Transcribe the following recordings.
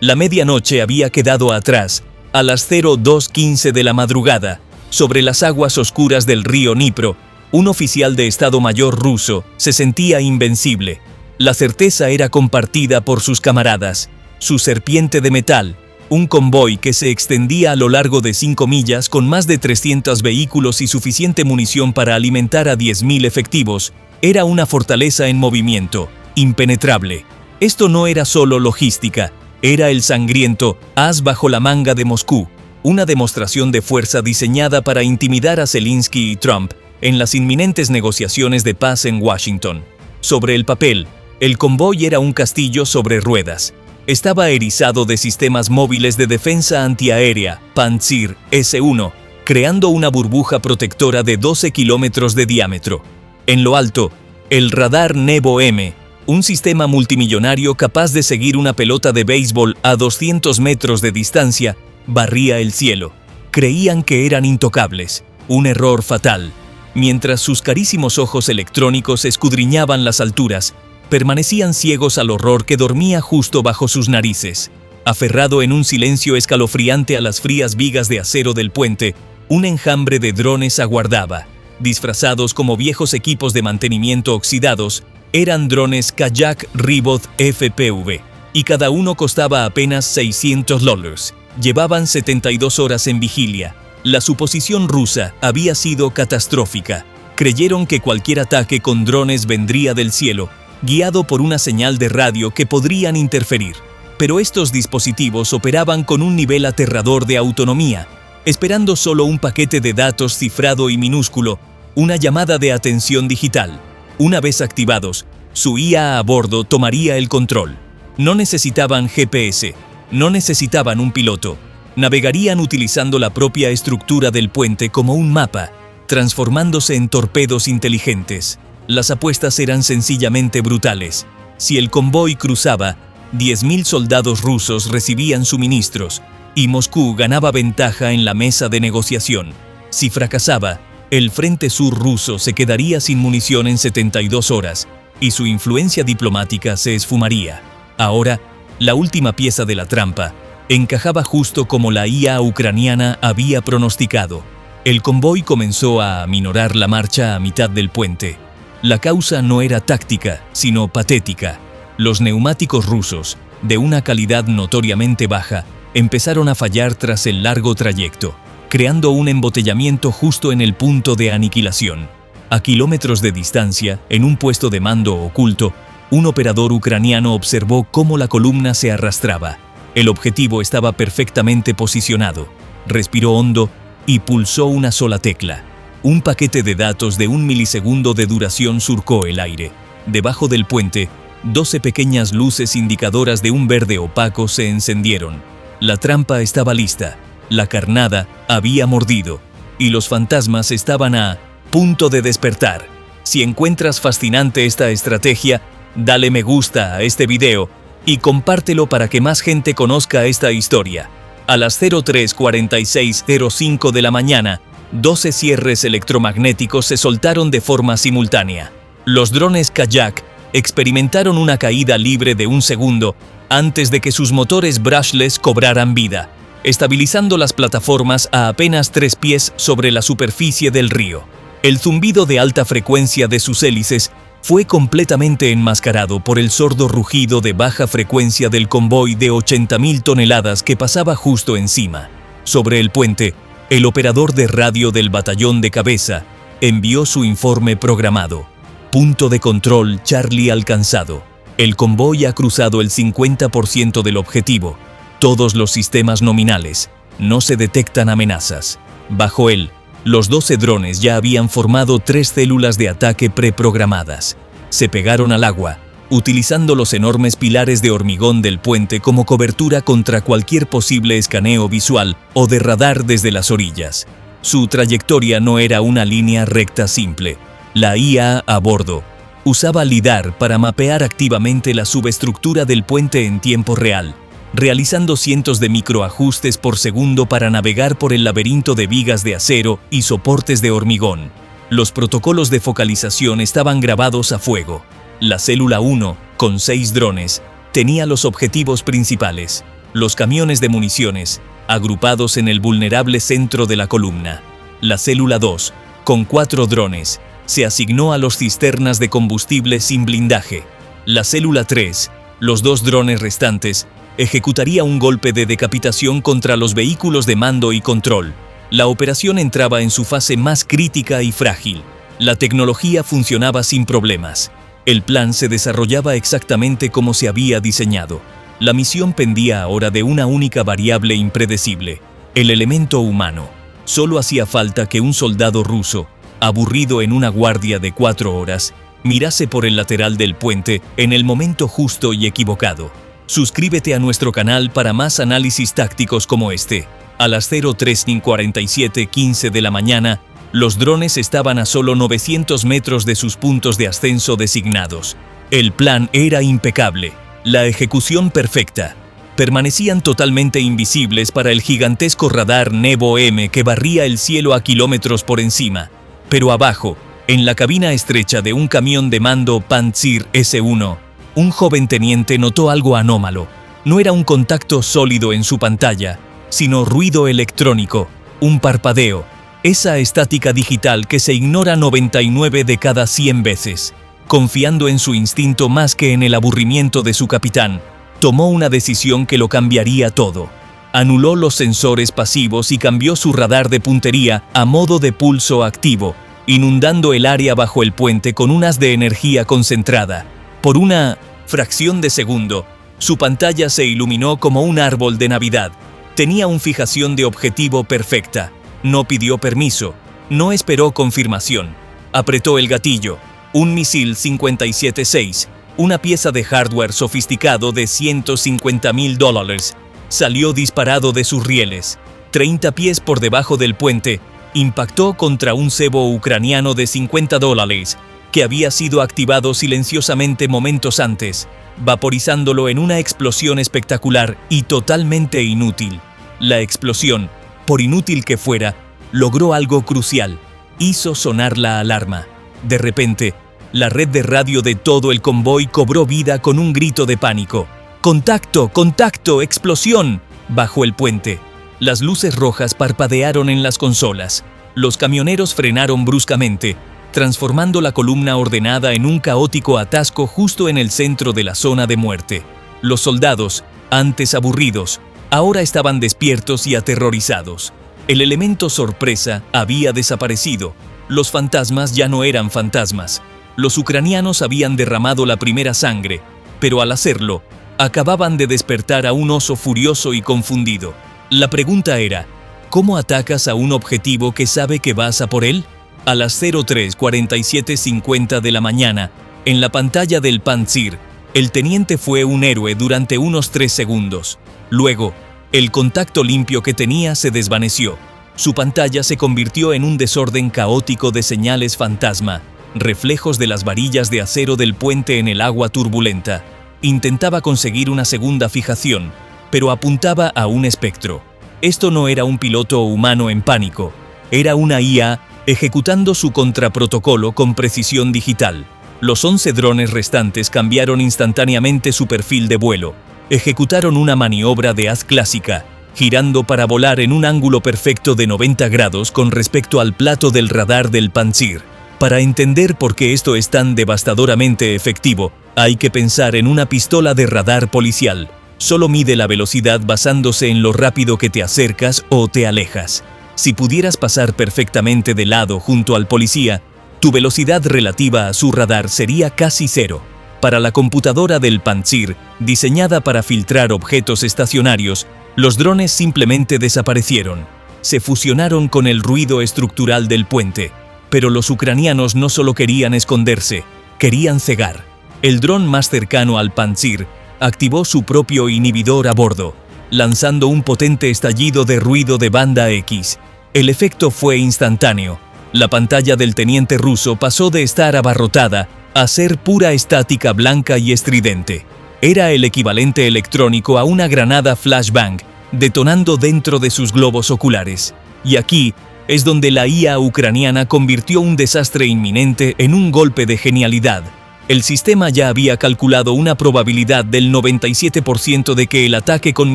La medianoche había quedado atrás, a las 02:15 de la madrugada, sobre las aguas oscuras del río Dnipro. Un oficial de Estado Mayor ruso se sentía invencible. La certeza era compartida por sus camaradas. Su serpiente de metal, un convoy que se extendía a lo largo de 5 millas con más de 300 vehículos y suficiente munición para alimentar a 10.000 efectivos, era una fortaleza en movimiento, impenetrable. Esto no era solo logística, era el sangriento as bajo la manga de Moscú, una demostración de fuerza diseñada para intimidar a Zelensky y Trump en las inminentes negociaciones de paz en Washington. Sobre el papel, el convoy era un castillo sobre ruedas. Estaba erizado de sistemas móviles de defensa antiaérea, Pantsir S-1, creando una burbuja protectora de 12 kilómetros de diámetro. En lo alto, el radar Nevo-M, un sistema multimillonario capaz de seguir una pelota de béisbol a 200 metros de distancia, barría el cielo. Creían que eran intocables, un error fatal. Mientras sus carísimos ojos electrónicos escudriñaban las alturas, permanecían ciegos al horror que dormía justo bajo sus narices. Aferrado en un silencio escalofriante a las frías vigas de acero del puente, un enjambre de drones aguardaba. Disfrazados como viejos equipos de mantenimiento oxidados, eran drones Kayak Ribot FPV, y cada uno costaba apenas $600. Llevaban 72 horas en vigilia. La suposición rusa había sido catastrófica. Creyeron que cualquier ataque con drones vendría del cielo, guiado por una señal de radio que podrían interferir. Pero estos dispositivos operaban con un nivel aterrador de autonomía, esperando solo un paquete de datos cifrado y minúsculo, una llamada de atención digital. Una vez activados, su IA a bordo tomaría el control. No necesitaban GPS, no necesitaban un piloto. Navegarían utilizando la propia estructura del puente como un mapa, transformándose en torpedos inteligentes. Las apuestas eran sencillamente brutales. Si el convoy cruzaba, 10.000 soldados rusos recibían suministros, y Moscú ganaba ventaja en la mesa de negociación. Si fracasaba, el frente sur ruso se quedaría sin munición en 72 horas, y su influencia diplomática se esfumaría. Ahora, la última pieza de la trampa encajaba justo como la IA ucraniana había pronosticado. El convoy comenzó a aminorar la marcha a mitad del puente. La causa no era táctica, sino patética. Los neumáticos rusos, de una calidad notoriamente baja, empezaron a fallar tras el largo trayecto, creando un embotellamiento justo en el punto de aniquilación. A kilómetros de distancia, en un puesto de mando oculto, un operador ucraniano observó cómo la columna se arrastraba. El objetivo estaba perfectamente posicionado. Respiró hondo y pulsó una sola tecla. Un paquete de datos de 1 milisegundo de duración surcó el aire. Debajo del puente, 12 pequeñas luces indicadoras de un verde opaco se encendieron. La trampa estaba lista, la carnada había mordido, y los fantasmas estaban a punto de despertar. Si encuentras fascinante esta estrategia, dale me gusta a este video y compártelo para que más gente conozca esta historia. A las 03:46:05 de la mañana, 12 cierres electromagnéticos se soltaron de forma simultánea. Los drones Kayak experimentaron una caída libre de 1 segundo antes de que sus motores brushless cobraran vida, estabilizando las plataformas a apenas 3 pies sobre la superficie del río. El zumbido de alta frecuencia de sus hélices fue completamente enmascarado por el sordo rugido de baja frecuencia del convoy de 80.000 toneladas que pasaba justo encima. Sobre el puente, el operador de radio del batallón de cabeza envió su informe programado. Punto de control Charlie alcanzado. El convoy ha cruzado el 50% del objetivo. Todos los sistemas nominales. No se detectan amenazas. Bajo él, los 12 drones ya habían formado 3 células de ataque preprogramadas. Se pegaron al agua, utilizando los enormes pilares de hormigón del puente como cobertura contra cualquier posible escaneo visual o de radar desde las orillas. Su trayectoria no era una línea recta simple. La IA a bordo usaba LIDAR para mapear activamente la subestructura del puente en tiempo real, realizando cientos de microajustes por segundo para navegar por el laberinto de vigas de acero y soportes de hormigón. Los protocolos de focalización estaban grabados a fuego. La célula 1, con 6 drones, tenía los objetivos principales. los camiones de municiones, agrupados en el vulnerable centro de la columna. La célula 2, con 4 drones, se asignó a los cisternas de combustible sin blindaje. La célula 3, los 2 drones restantes, ejecutaría un golpe de decapitación contra los vehículos de mando y control. La operación entraba en su fase más crítica y frágil. La tecnología funcionaba sin problemas. El plan se desarrollaba exactamente como se había diseñado. La misión pendía ahora de una única variable impredecible: el elemento humano. Solo hacía falta que un soldado ruso, aburrido en una guardia de 4 horas, mirase por el lateral del puente en el momento justo y equivocado. Suscríbete a nuestro canal para más análisis tácticos como este. A las 03:47:15 de la mañana, los drones estaban a solo 900 metros de sus puntos de ascenso designados. El plan era impecable, la ejecución perfecta. Permanecían totalmente invisibles para el gigantesco radar Nevo M que barría el cielo a kilómetros por encima. Pero abajo, en la cabina estrecha de un camión de mando Pantsir S1, un joven teniente notó algo anómalo. No era un contacto sólido en su pantalla, sino ruido electrónico, un parpadeo, esa estática digital que se ignora 99 de cada 100 veces. Confiando en su instinto más que en el aburrimiento de su capitán, tomó una decisión que lo cambiaría todo. Anuló los sensores pasivos y cambió su radar de puntería a modo de pulso activo, inundando el área bajo el puente con un haz de energía concentrada. Por una fracción de segundo, su pantalla se iluminó como un árbol de Navidad. Tenía una fijación de objetivo perfecta. No pidió permiso, no esperó confirmación. Apretó el gatillo. Un misil 57-6, una pieza de hardware sofisticado de $150,000, salió disparado de sus rieles. 30 pies por debajo del puente, impactó contra un cebo ucraniano de $50, que había sido activado silenciosamente momentos antes, vaporizándolo en una explosión espectacular y totalmente inútil. La explosión, por inútil que fuera, logró algo crucial: hizo sonar la alarma. De repente, la red de radio de todo el convoy cobró vida con un grito de pánico. ¡Contacto! ¡Contacto! ¡Explosión! Bajo el puente, las luces rojas parpadearon en las consolas. Los camioneros frenaron bruscamente, transformando la columna ordenada en un caótico atasco justo en el centro de la zona de muerte. Los soldados, antes aburridos, ahora estaban despiertos y aterrorizados. El elemento sorpresa había desaparecido. Los fantasmas ya no eran fantasmas. Los ucranianos habían derramado la primera sangre, pero al hacerlo, acababan de despertar a un oso furioso y confundido. La pregunta era: ¿cómo atacas a un objetivo que sabe que vas a por él? A las 03:47:50 de la mañana, en la pantalla del Pantsir, el teniente fue un héroe durante unos 3 segundos. Luego, el contacto limpio que tenía se desvaneció. Su pantalla se convirtió en un desorden caótico de señales fantasma, reflejos de las varillas de acero del puente en el agua turbulenta. Intentaba conseguir una segunda fijación, pero apuntaba a un espectro. Esto no era un piloto humano en pánico, era una IA ejecutando su contraprotocolo con precisión digital. Los 11 drones restantes cambiaron instantáneamente su perfil de vuelo. Ejecutaron una maniobra de haz clásica, girando para volar en un ángulo perfecto de 90 grados con respecto al plato del radar del Pantsir. Para entender por qué esto es tan devastadoramente efectivo, hay que pensar en una pistola de radar policial. Solo mide la velocidad basándose en lo rápido que te acercas o te alejas. Si pudieras pasar perfectamente de lado junto al policía, tu velocidad relativa a su radar sería casi cero. Para la computadora del Pantsir, diseñada para filtrar objetos estacionarios, los drones simplemente desaparecieron. Se fusionaron con el ruido estructural del puente. Pero los ucranianos no solo querían esconderse, querían cegar. El dron más cercano al Pantsir activó su propio inhibidor a bordo, lanzando un potente estallido de ruido de banda X. El efecto fue instantáneo. La pantalla del teniente ruso pasó de estar abarrotada a ser pura estática blanca y estridente. Era el equivalente electrónico a una granada flashbang, detonando dentro de sus globos oculares. Y aquí es donde la IA ucraniana convirtió un desastre inminente en un golpe de genialidad. El sistema ya había calculado una probabilidad del 97% de que el ataque con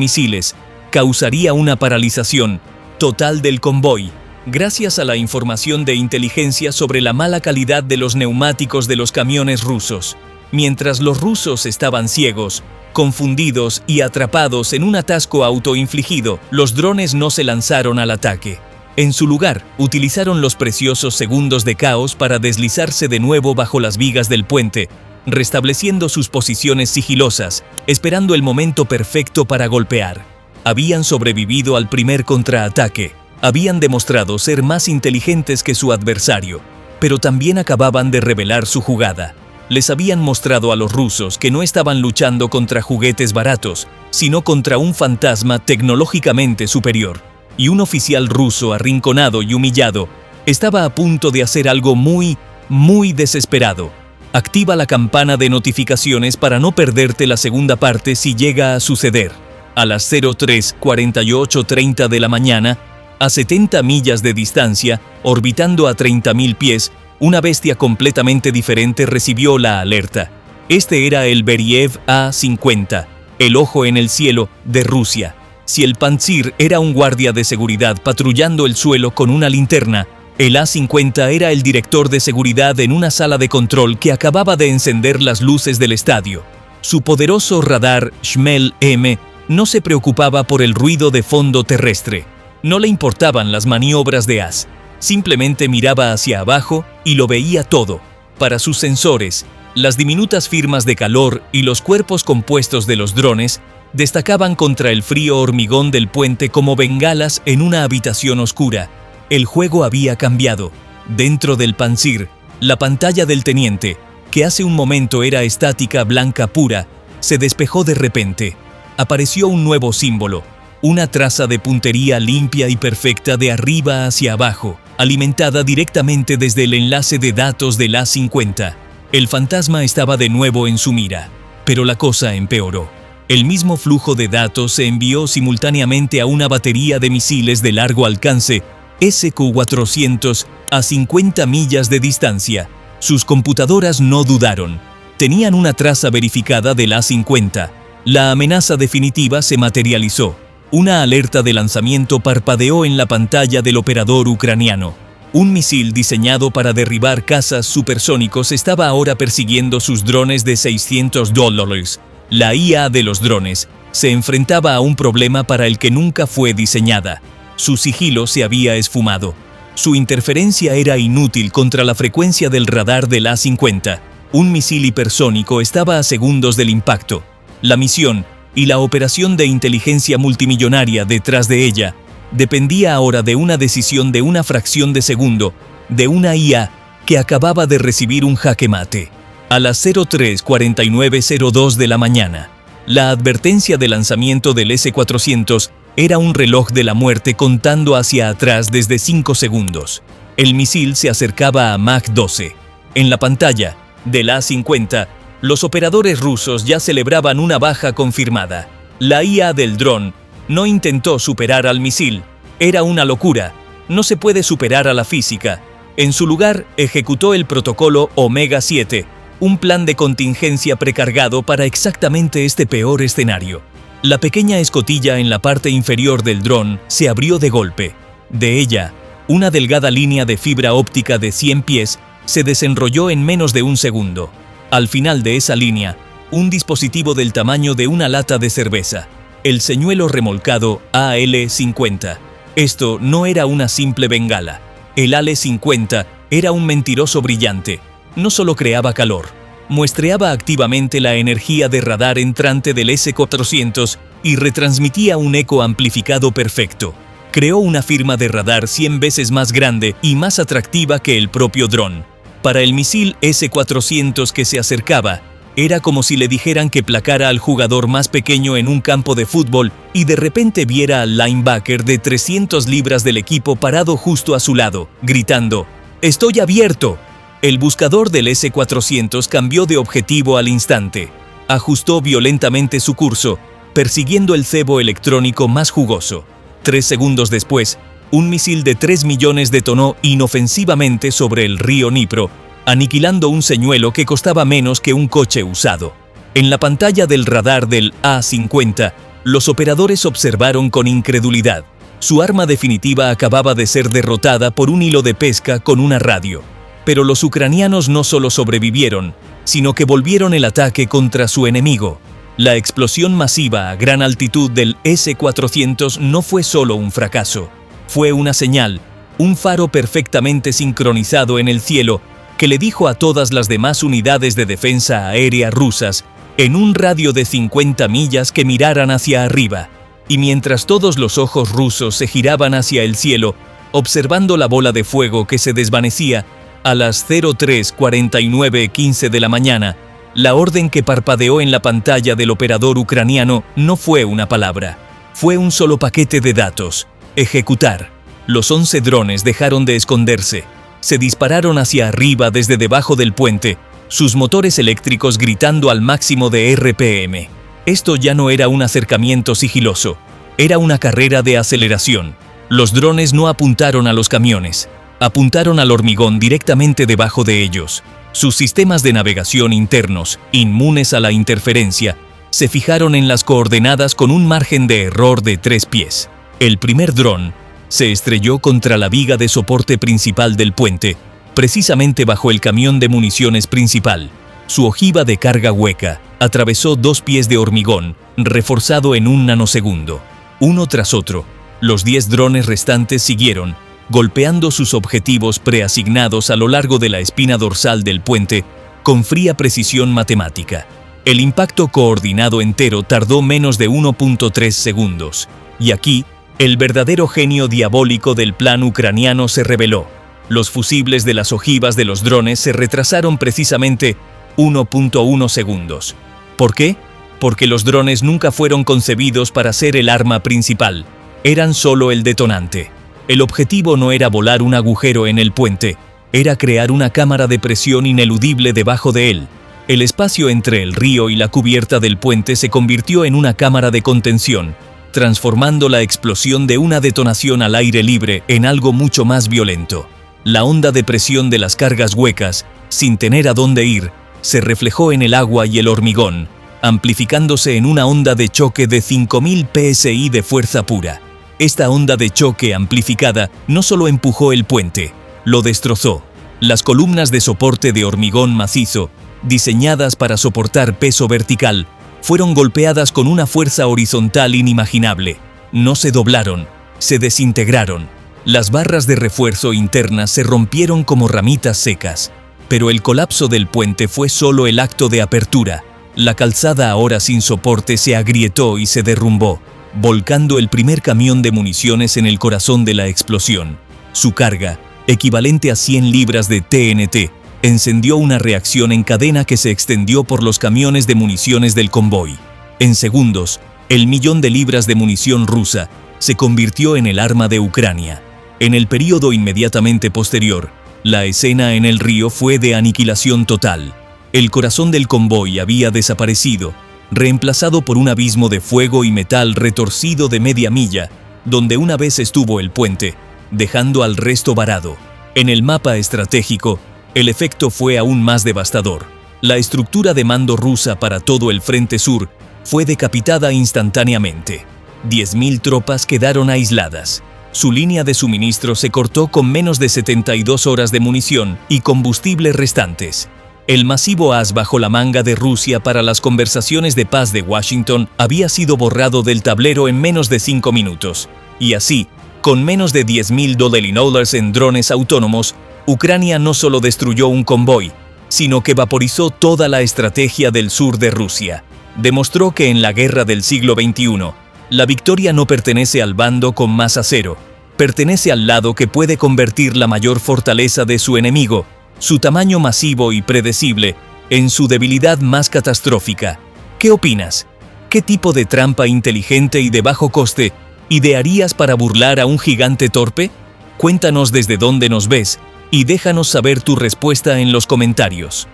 misiles causaría una paralización total del convoy, gracias a la información de inteligencia sobre la mala calidad de los neumáticos de los camiones rusos. Mientras los rusos estaban ciegos, confundidos y atrapados en un atasco autoinfligido, los drones no se lanzaron al ataque. En su lugar, utilizaron los preciosos segundos de caos para deslizarse de nuevo bajo las vigas del puente, restableciendo sus posiciones sigilosas, esperando el momento perfecto para golpear. Habían sobrevivido al primer contraataque, habían demostrado ser más inteligentes que su adversario, pero también acababan de revelar su jugada. Les habían mostrado a los rusos que no estaban luchando contra juguetes baratos, sino contra un fantasma tecnológicamente superior. Y un oficial ruso arrinconado y humillado estaba a punto de hacer algo muy desesperado. Activa la campana de notificaciones para no perderte la segunda parte si llega a suceder. A las 03:48:30 de la mañana, a 70 millas de distancia, orbitando a 30.000 pies, una bestia completamente diferente recibió la alerta. Este era el Beriev A-50, el ojo en el cielo de Rusia. Si el Pantsir era un guardia de seguridad patrullando el suelo con una linterna, el A-50 era el director de seguridad en una sala de control que acababa de encender las luces del estadio. Su poderoso radar Shmel-M no se preocupaba por el ruido de fondo terrestre. No le importaban las maniobras de As. Simplemente miraba hacia abajo y lo veía todo. Para sus sensores, las diminutas firmas de calor y los cuerpos compuestos de los drones destacaban contra el frío hormigón del puente como bengalas en una habitación oscura. El juego había cambiado. Dentro del Pantsir, la pantalla del teniente, que hace un momento era estática blanca pura, se despejó de repente. Apareció un nuevo símbolo, una traza de puntería limpia y perfecta de arriba hacia abajo, alimentada directamente desde el enlace de datos del A-50. El fantasma estaba de nuevo en su mira, pero la cosa empeoró. El mismo flujo de datos se envió simultáneamente a una batería de misiles de largo alcance SQ-400 a 50 millas de distancia. Sus computadoras no dudaron. Tenían una traza verificada del A-50. La amenaza definitiva se materializó. Una alerta de lanzamiento parpadeó en la pantalla del operador ucraniano. Un misil diseñado para derribar cazas supersónicos estaba ahora persiguiendo sus drones de $600. La IA de los drones se enfrentaba a un problema para el que nunca fue diseñada. Su sigilo se había esfumado. Su interferencia era inútil contra la frecuencia del radar del A-50. Un misil hipersónico estaba a segundos del impacto. La misión y la operación de inteligencia multimillonaria detrás de ella dependía ahora de una decisión de una fracción de segundo, de una IA que acababa de recibir un jaque mate. A las 03:49:02 de la mañana, la advertencia de lanzamiento del S-400 era un reloj de la muerte contando hacia atrás desde 5 segundos. El misil se acercaba a Mach 12. En la pantalla del A-50, los operadores rusos ya celebraban una baja confirmada. La IA del dron no intentó superar al misil. Era una locura. No se puede superar a la física. En su lugar, ejecutó el protocolo Omega 7, un plan de contingencia precargado para exactamente este peor escenario. La pequeña escotilla en la parte inferior del dron se abrió de golpe. De ella, una delgada línea de fibra óptica de 100 pies se desenrolló en menos de un segundo. Al final de esa línea, un dispositivo del tamaño de una lata de cerveza, el señuelo remolcado AL-50. Esto no era una simple bengala. El AL-50 era un mentiroso brillante. No solo creaba calor, muestreaba activamente la energía de radar entrante del S-400 y retransmitía un eco amplificado perfecto. Creó una firma de radar 100 veces más grande y más atractiva que el propio dron. Para el misil S-400 que se acercaba, era como si le dijeran que placara al jugador más pequeño en un campo de fútbol y de repente viera al linebacker de 300 libras del equipo parado justo a su lado, gritando: ¡Estoy abierto! El buscador del S-400 cambió de objetivo al instante. Ajustó violentamente su curso, persiguiendo el cebo electrónico más jugoso. 3 segundos después, un misil de 3 millones detonó inofensivamente sobre el río Dnipro, aniquilando un señuelo que costaba menos que un coche usado. En la pantalla del radar del A-50, los operadores observaron con incredulidad. Su arma definitiva acababa de ser derrotada por un hilo de pesca con una radio. Pero los ucranianos no solo sobrevivieron, sino que volvieron el ataque contra su enemigo. La explosión masiva a gran altitud del S-400 no fue solo un fracaso. Fue una señal, un faro perfectamente sincronizado en el cielo que le dijo a todas las demás unidades de defensa aérea rusas en un radio de 50 millas que miraran hacia arriba. Y mientras todos los ojos rusos se giraban hacia el cielo, observando la bola de fuego que se desvanecía, a las 03:49:15 de la mañana, la orden que parpadeó en la pantalla del operador ucraniano no fue una palabra. Fue un solo paquete de datos. Ejecutar. Los 11 drones dejaron de esconderse. Se dispararon hacia arriba desde debajo del puente, sus motores eléctricos gritando al máximo de RPM. Esto ya no era un acercamiento sigiloso. Era una carrera de aceleración. Los drones no apuntaron a los camiones. Apuntaron al hormigón directamente debajo de ellos. Sus sistemas de navegación internos, inmunes a la interferencia, se fijaron en las coordenadas con un margen de error de 3 pies. El primer dron se estrelló contra la viga de soporte principal del puente, precisamente bajo el camión de municiones principal. Su ojiva de carga hueca atravesó 2 pies de hormigón, reforzado en un nanosegundo. Uno tras otro, los 10 drones restantes siguieron, golpeando sus objetivos preasignados a lo largo de la espina dorsal del puente con fría precisión matemática. El impacto coordinado entero tardó menos de 1.3 segundos. Y aquí, el verdadero genio diabólico del plan ucraniano se reveló. Los fusibles de las ojivas de los drones se retrasaron precisamente 1.1 segundos. ¿Por qué? Porque los drones nunca fueron concebidos para ser el arma principal. Eran solo el detonante. El objetivo no era volar un agujero en el puente, era crear una cámara de presión ineludible debajo de él. El espacio entre el río y la cubierta del puente se convirtió en una cámara de contención, transformando la explosión de una detonación al aire libre en algo mucho más violento. La onda de presión de las cargas huecas, sin tener a dónde ir, se reflejó en el agua y el hormigón, amplificándose en una onda de choque de 5000 psi de fuerza pura. Esta onda de choque amplificada no solo empujó el puente, lo destrozó. Las columnas de soporte de hormigón macizo, diseñadas para soportar peso vertical, fueron golpeadas con una fuerza horizontal inimaginable. No se doblaron, se desintegraron. Las barras de refuerzo internas se rompieron como ramitas secas. Pero el colapso del puente fue solo el acto de apertura. La calzada ahora sin soporte se agrietó y se derrumbó, volcando el primer camión de municiones en el corazón de la explosión. Su carga, equivalente a 100 libras de TNT, encendió una reacción en cadena que se extendió por los camiones de municiones del convoy. En segundos, el 1.000.000 de libras de munición rusa se convirtió en el arma de Ucrania. En el período inmediatamente posterior, la escena en el río fue de aniquilación total. El corazón del convoy había desaparecido, reemplazado por un abismo de fuego y metal retorcido de media milla, donde una vez estuvo el puente, dejando al resto varado. En el mapa estratégico, el efecto fue aún más devastador. La estructura de mando rusa para todo el frente sur fue decapitada instantáneamente. 10.000 tropas quedaron aisladas. Su línea de suministro se cortó con menos de 72 horas de munición y combustible restantes. El masivo as bajo la manga de Rusia para las conversaciones de paz de Washington había sido borrado del tablero en menos de 5 minutos. Y así, con menos de $10.000 en drones autónomos, Ucrania no solo destruyó un convoy, sino que vaporizó toda la estrategia del sur de Rusia. Demostró que en la guerra del siglo XXI, la victoria no pertenece al bando con más acero, pertenece al lado que puede convertir la mayor fortaleza de su enemigo, su tamaño masivo y predecible, en su debilidad más catastrófica. ¿Qué opinas? ¿Qué tipo de trampa inteligente y de bajo coste idearías para burlar a un gigante torpe? Cuéntanos desde dónde nos ves y déjanos saber tu respuesta en los comentarios.